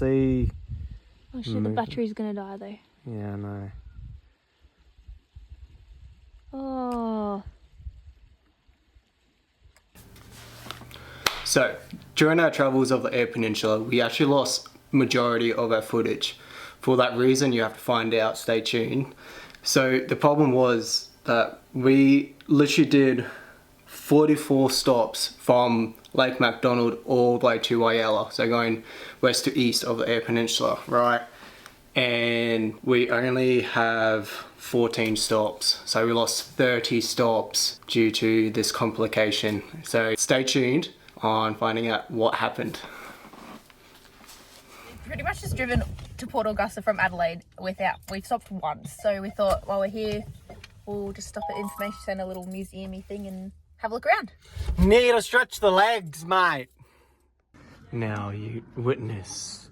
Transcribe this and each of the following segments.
see. Oh shit, the battery's gonna die though. Yeah, I know. Oh. So, during our travels of the Eyre Peninsula, we actually lost majority of our footage. For that reason, you have to find out, stay tuned. So, the problem was that we literally did 44 stops from Lake MacDonald all the way to Whyalla, so going west to east of the Eyre Peninsula, right? And we only have 14 stops, so we lost 30 stops due to this complication. So stay tuned on finding out what happened. Pretty much just driven to Port Augusta from Adelaide we've stopped once, so we thought while we're here we'll just stop at Information Centre, a little museum-y thing, and have a look around. Need to stretch the legs, mate. Now you witness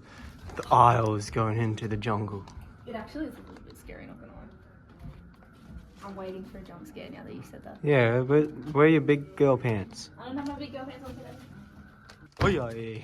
the aisles going into the jungle. It actually is a little bit scary, not gonna lie. I'm waiting for a jump scare now that you said that. Yeah, but wear your big girl pants. I don't have my big girl pants on today. Oh yeah.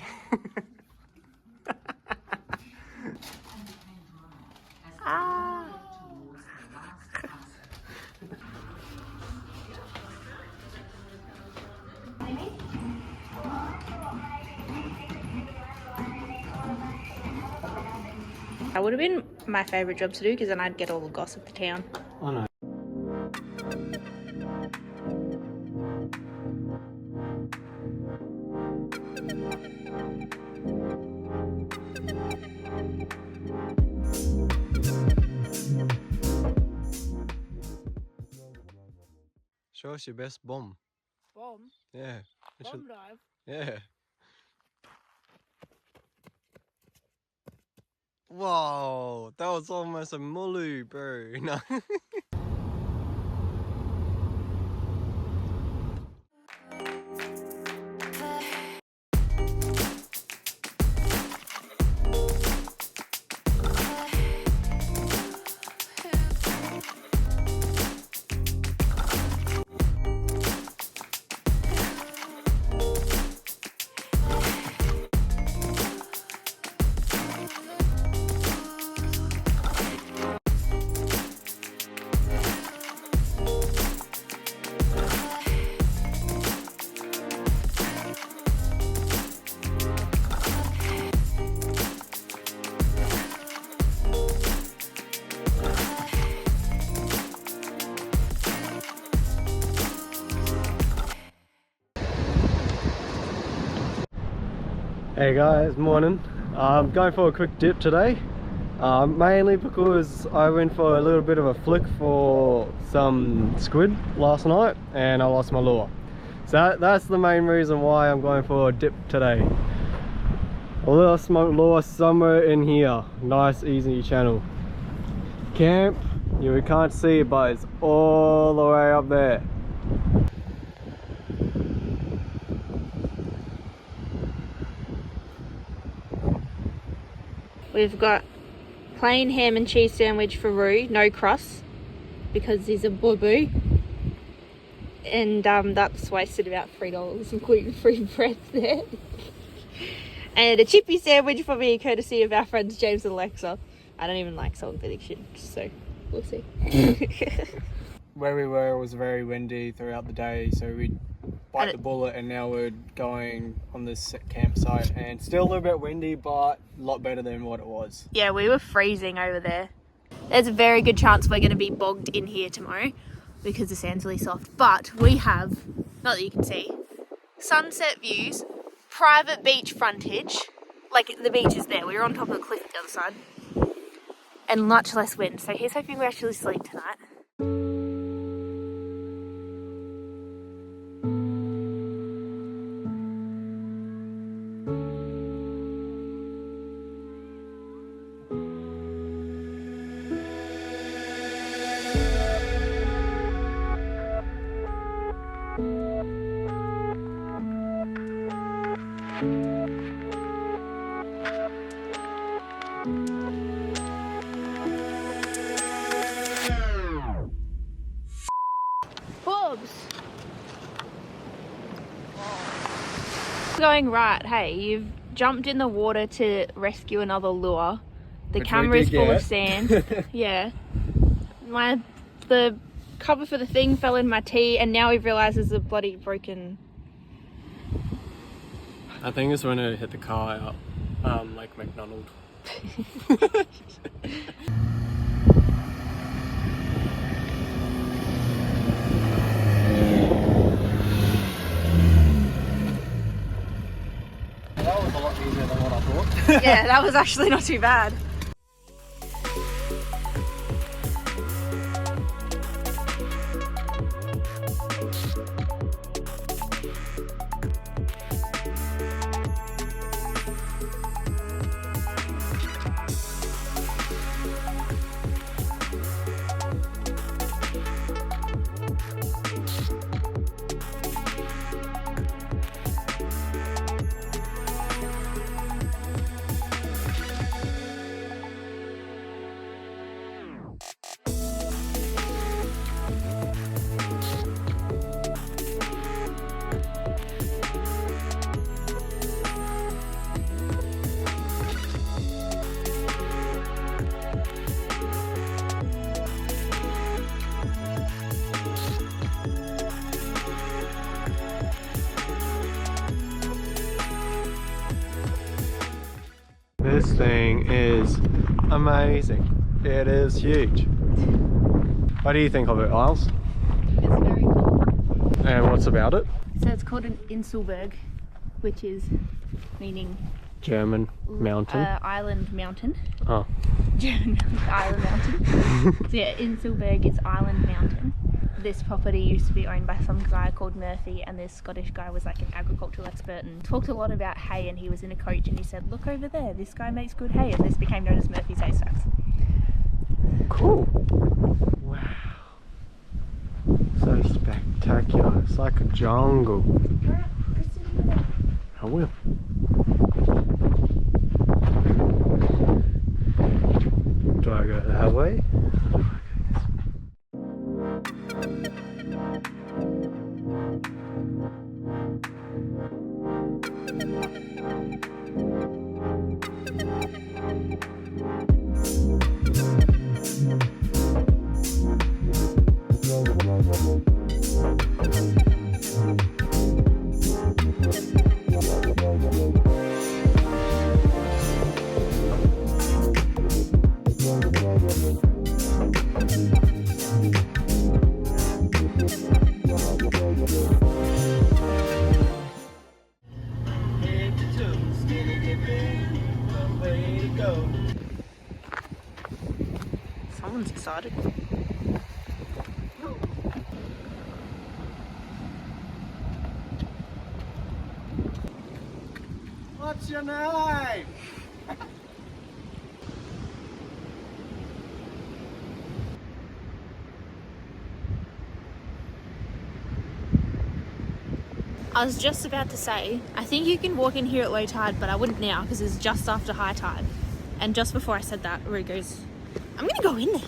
That would have been my favourite job to do because then I'd get all the gossip of town. I know. Show us your best bomb. Bomb? Yeah. Bomb dive? Yeah. Whoa, that was almost a mulu, bro. No. Hey guys, morning. I'm going for a quick dip today, mainly because I went for a little bit of a flick for some squid last night and I lost my lure. So that's the main reason why I'm going for a dip today. I lost my lure somewhere in here. Nice easy channel. Camp, you can't see it, but it's all the way up there. We've got plain ham and cheese sandwich for Roo, no crust, because he's a boo-boo. And that's wasted about $3 in gluten-free bread there. And a chippy sandwich for me, courtesy of our friends James and Alexa. I don't even like salt and vinegar, so we'll see. Where we were was very windy throughout the day, so we bite the bullet, and now we're going on this campsite, and still a little bit windy, but a lot better than what it was. Yeah, we were freezing over there. There's a very good chance we're going to be bogged in here tomorrow because the sand's really soft. But we have, not that you can see, sunset views, private beach frontage, like the beach is there. We were on top of the cliff at the other side, and much less wind. So here's hoping we actually sleep tonight. Going right, hey, you've jumped in the water to rescue another lure. The Which camera we is did full get. of sand. Yeah. The cover for the thing fell in my tea, and now we've realised there's a bloody broken. I think it's when it hit the car out, like McDonald's. That was a lot easier than what I thought. Yeah, that was actually not too bad. This thing is amazing. It is huge. What do you think of it, Isles? It's very cool. And what's about it? So it's called an Inselberg, which is meaning German mountain. island mountain. Oh. German island mountain. So yeah, Inselberg is island mountain. This property used to be owned by some guy called Murphy, and this Scottish guy was like an agricultural expert and talked a lot about hay, and he was in a coach and he said, look over there, this guy makes good hay, and this became known as Murphy's Haystacks. Cool. Wow. So spectacular. It's like a jungle. I will. Do I go that way? Someone's excited. What's your name? I was just about to say, I think you can walk in here at low tide, but I wouldn't now because it's just after high tide. And just before I said that, Roo goes, I'm gonna go in there.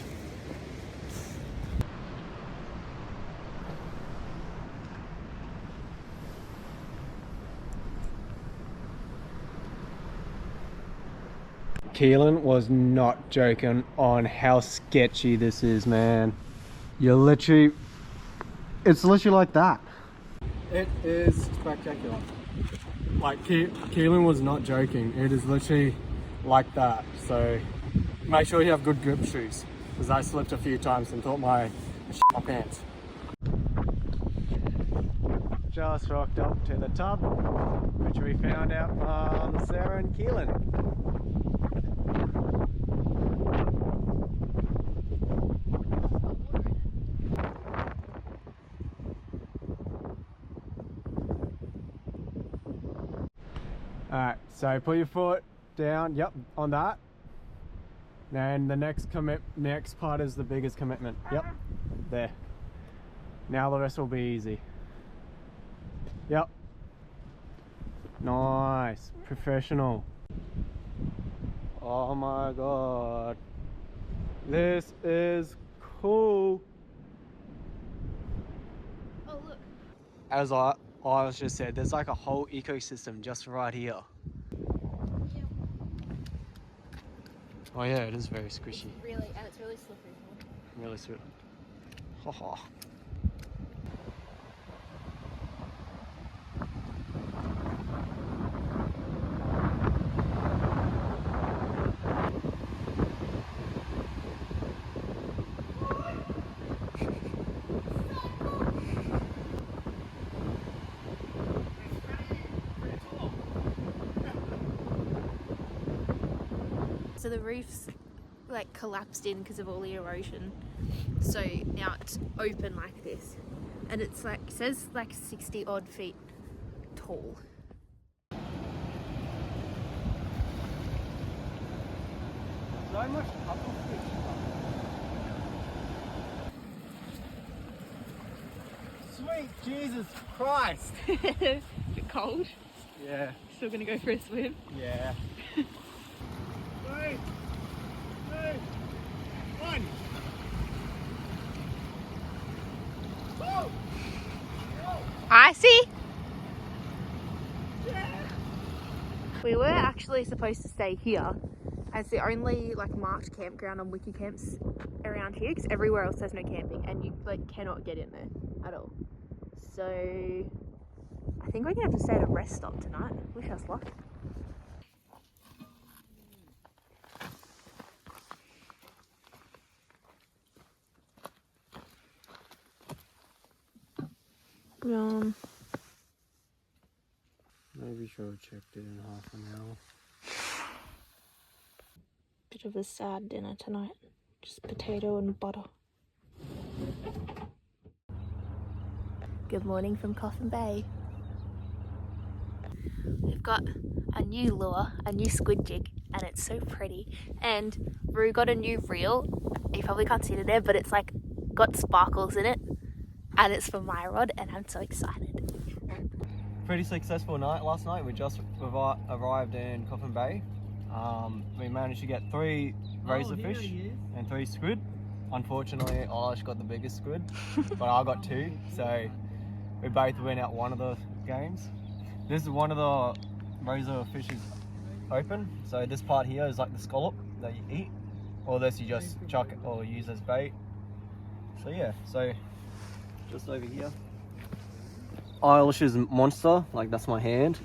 Keelan was not joking on how sketchy this is, man. You're literally, it's literally like that. It is spectacular. Like Keelan was not joking. It is literally like that. So make sure you have good grip shoes, because I slipped a few times and thought my pants. Just rocked up to the tub, which we found out from Sarah and Keelan. Alright, so put your foot down, yep, on that. And the next part is the biggest commitment. Yep, there. Now the rest will be easy. Yep. Nice, professional. Oh my god. This is cool. Oh, look. As I was just said, there's like a whole ecosystem just right here. Oh yeah, it is very squishy. Really, and it's really slippery. Really sweet. Ha ha. So the reef's like collapsed in because of all the erosion. So now it's open like this. And it's like, it says like 60 odd feet tall. So much couple Sweet Jesus Christ! Bit cold. Yeah. Still gonna go for a swim. Yeah. 3, 2, 1. Woo! Icy? Yeah. We were actually supposed to stay here as the only like marked campground on wiki camps around here, because everywhere else there's no camping and you like cannot get in there at all. So I think we're gonna have to stay at a rest stop tonight. Wish us luck. Maybe should have checked it in half an hour. Bit of a sad dinner tonight. Just potato and butter. Good morning from Coffin Bay. We've got a new lure, a new squid jig, and it's so pretty. And Rue got a new reel. You probably can't see it there, but it's like got sparkles in it. And it's for my rod, and I'm so excited. Pretty successful night last night. We just arrived in Coffin Bay. We managed to get 3 razorfish and 3 squid. Unfortunately, Elish got the biggest squid, but I got 2, so we both win out one of the games. This is one of the razorfish is open, so this part here is like the scallop that you eat, or this you just chuck it or use as bait. So yeah, so just over here. Eilish's monster, like that's my hand.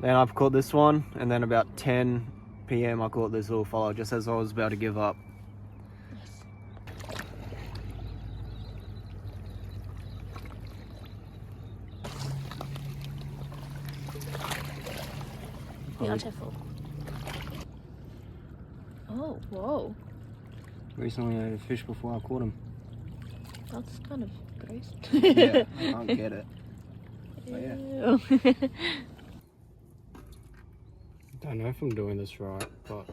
Then I've caught this one, and then about 10 PM I caught this little fella just as I was about to give up. Beautiful. Oh, whoa. Recently I ate a fish before I caught him. That's kind of gross. Yeah, I can't get it. But yeah. Don't know if I'm doing this right, but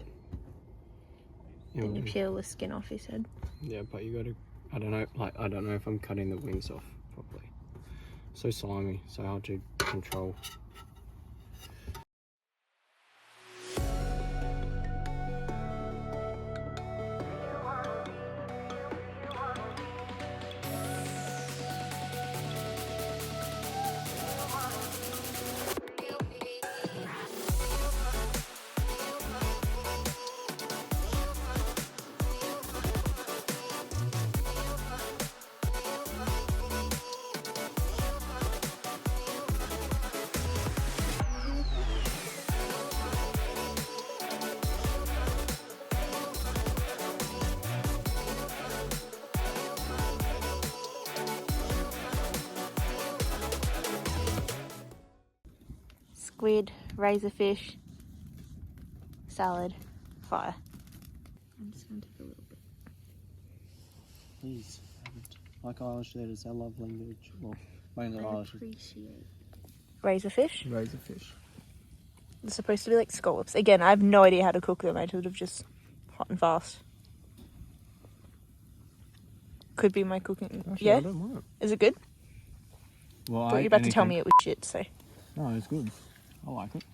Then you peel the skin off his head. yeah, but you gotta, I don't know if I'm cutting the wings off properly. So slimy, so hard to control. Squid, razorfish, salad, fire. I'm just going to take a little bit. Please, like Irish said, it's our love language. Well, mainly Irish. Appreciate. Razorfish? Razorfish. They're supposed to be like scallops. Again, I have no idea how to cook them. I would have just hot and fast. Could be my cooking. Actually, yeah? I don't mind it. Is it good? Well, I thought you were about to tell me it was shit, so. No, it's good. I like it.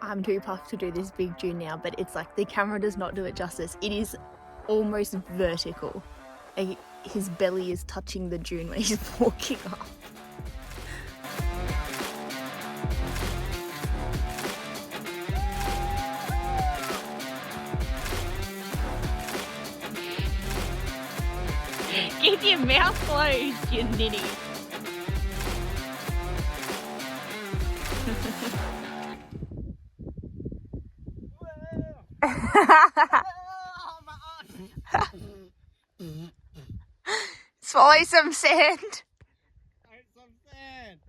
I'm too puffed to do this big dune now, but it's like the camera does not do it justice. It is almost vertical. His belly is touching the dune when he's walking up. Keep your mouth closed, you ninny. Swallow some sand. Some sand.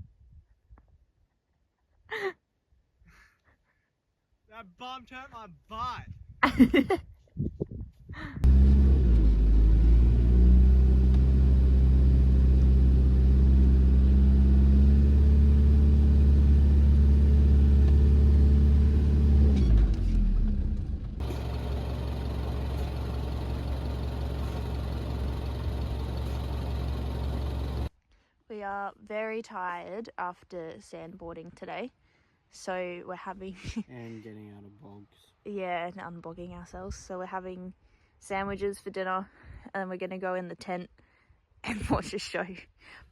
That bum hurt my butt. We are very tired after sandboarding today, so we're having And getting out of bogs. yeah, and unbogging ourselves. So we're having sandwiches for dinner, and then we're gonna go in the tent and watch a show.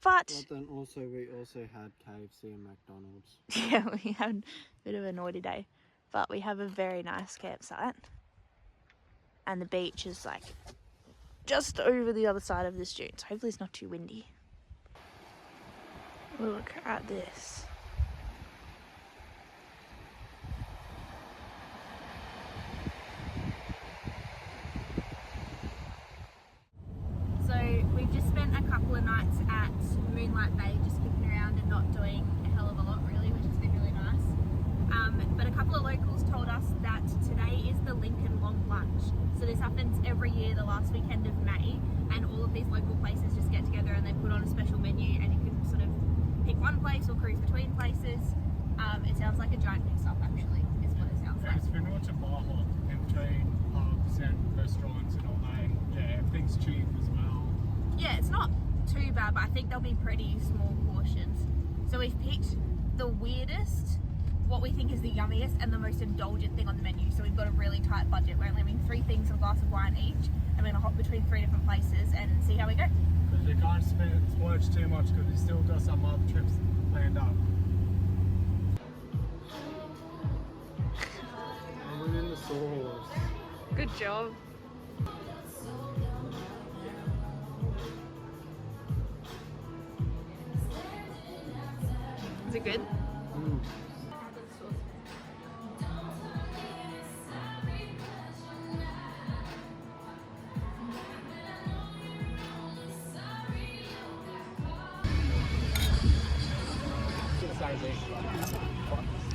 But then we also had KFC and McDonald's. yeah, we had a bit of a naughty day, but we have a very nice campsite, and the beach is like just over the other side of this dune, so hopefully it's not too windy. Look at this. So we've just spent a couple of nights at Moonlight Bay just kicking around and not doing a hell of a lot really, which has been really nice. But a couple of locals told us that today is the Lincoln Long Lunch. So this happens every year the last weekend of May, and all of these local places just get together and they put on a special menu, and you can sort of pick one place or cruise between places. It sounds like a giant mix-up actually, is what it sounds like. It's similar to Baja in between pubs and restaurants and all that. Yeah, everything's cheap as well. Yeah, it's not too bad, but I think they'll be pretty small portions. So we've picked the weirdest, what we think is the yummiest and the most indulgent thing on the menu. So we've got a really tight budget. We're only having 3 things and a glass of wine each, and we're gonna hop between 3 different places and see how we go. Because you can't splurge too much because we still got some other trips planned up. We're in the sauce. Good job. Is it good?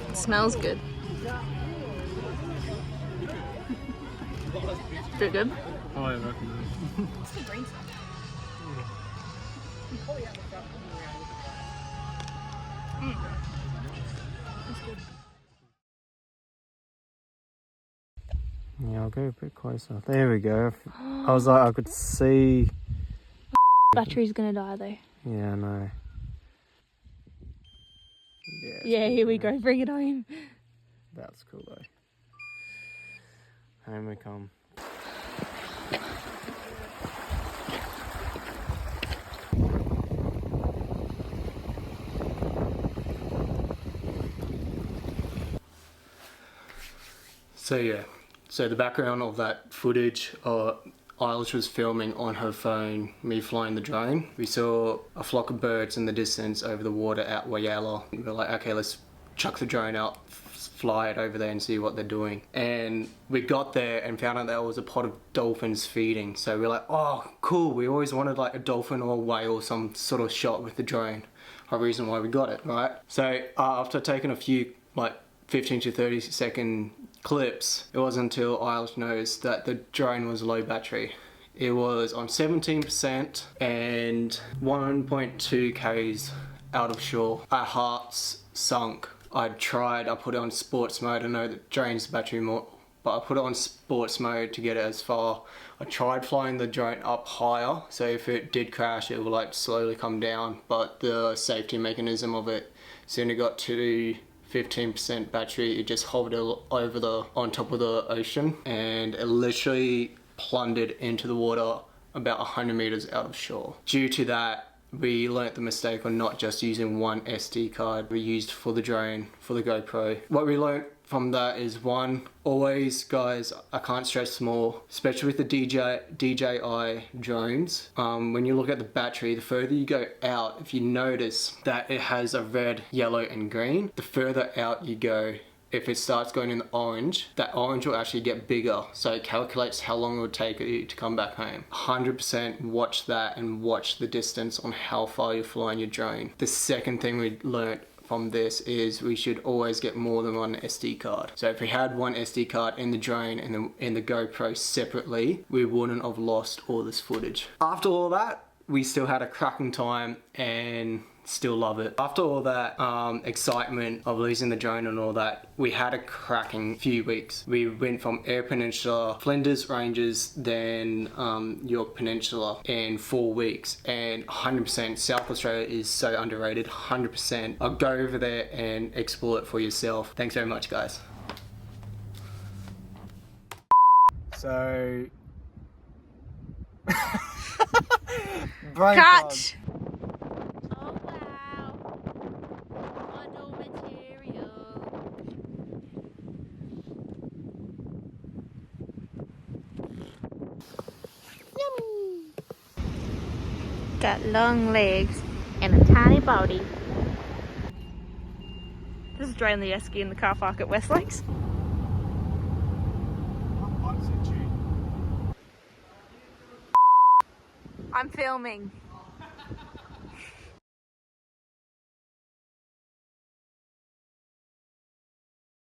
It smells good. Is it good? Oh, I recommend. What's the green stuff? Yeah, I'll go a bit closer. There we go. I was like, I could see. Battery's gonna die though. Yeah, I know. Yeah, here we go. Bring it home. That's cool though. Home we come. So yeah, so the background of that footage, Eilish was filming on her phone, me flying the drone. We saw a flock of birds in the distance over the water at Whyalla. We were like, okay, let's chuck the drone out, fly it over there and see what they're doing. And we got there and found out there was a pod of dolphins feeding. So we were like, oh, cool. We always wanted like a dolphin or a whale, some sort of shot with the drone. A reason why we got it, right? So after taking a few like 15 to 30 second clips, it wasn't until Eilish noticed that the drone was low battery. It was on 17% and 1.2 k's out of shore. Our hearts sunk. I put it on sports mode. I know that drains the battery more, but I put it on sports mode to get it as far. I tried flying the drone up higher, so if it did crash, it would like slowly come down, but the safety mechanism of it, soon it got to 15% battery, it just hovered on top of the ocean, and it literally plundered into the water about 100 meters out of shore. Due to that, we learnt the mistake on not just using one SD card we used for the drone, for the GoPro. What we learnt from that is, one, always, guys, I can't stress more, especially with the DJI drones, when you look at the battery, the further you go out, if you notice that it has a red, yellow and green, the further out you go, if it starts going in the orange, that orange will actually get bigger. So it calculates how long it would take you to come back home. 100% watch that and watch the distance on how far you're flying your drone. The second thing we learnt from this is we should always get more than one SD card. So if we had one SD card in the drone and in the GoPro separately, we wouldn't have lost all this footage. After all that, we still had a cracking time and still love it. After all that excitement of losing the drone and all that, we had a cracking few weeks. We went from Eyre Peninsula, Flinders Ranges, then York Peninsula in 4 weeks, and 100% South Australia is so underrated. 100%. I'll go over there and explore it for yourself. Thanks very much, guys. So... Cut! Oh wow. Model material. Yummy! Got long legs and a tiny body. This is drone the esky in the car park at Westlakes. I'm filming.